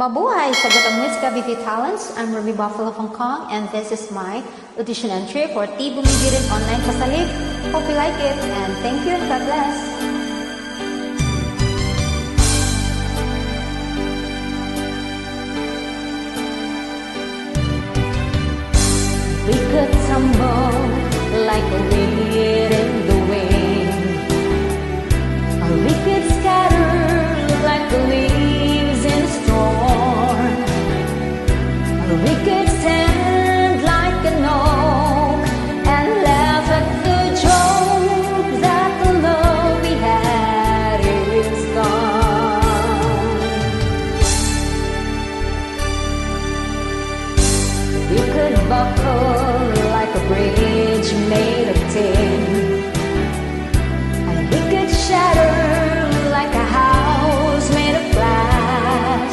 Mabuhay sa Gotong Musika Beauty Talents. I'm Ruby Buffalo of Hong Kong, and this is my audition entry for T Bumigirin Online Pasalib. Hope you like it, and thank you and God bless. We could tumble like a weed in the wind, or we could scatter like the leaves in a storm, or we could stand like an oak and laugh at the joke that the love we had is gone. We could buckle like a bridge made of tin, and we could shatter like a house made of glass,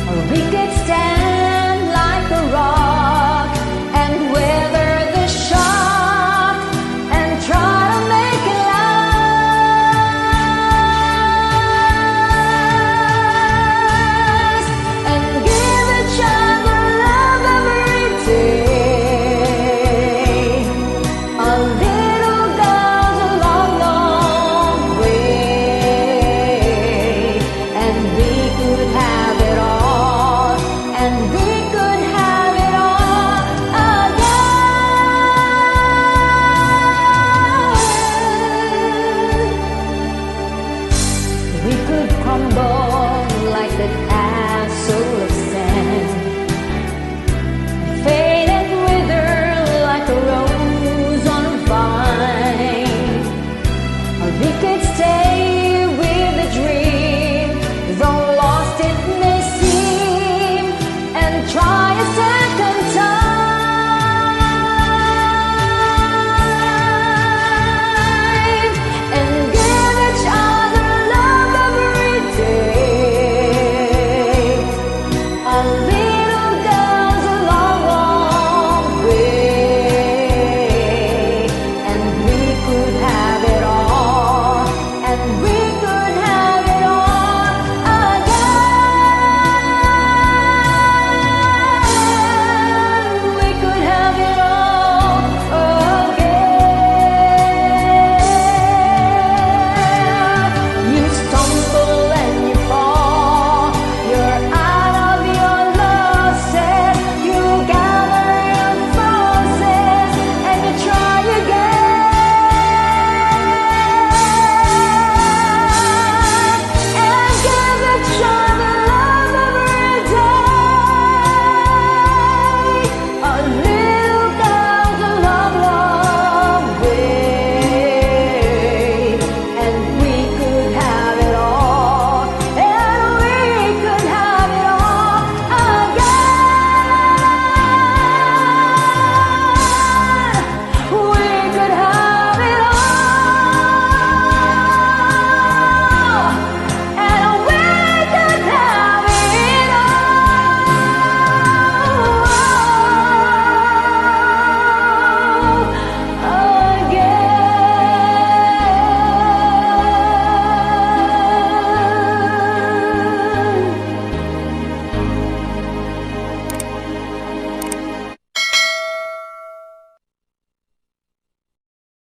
or we could stand like a rock and weather the shock and try to make it last, and give each other love every day. A little goes a long, long way, and we could have it all, and we could have it all again. We could crumble like the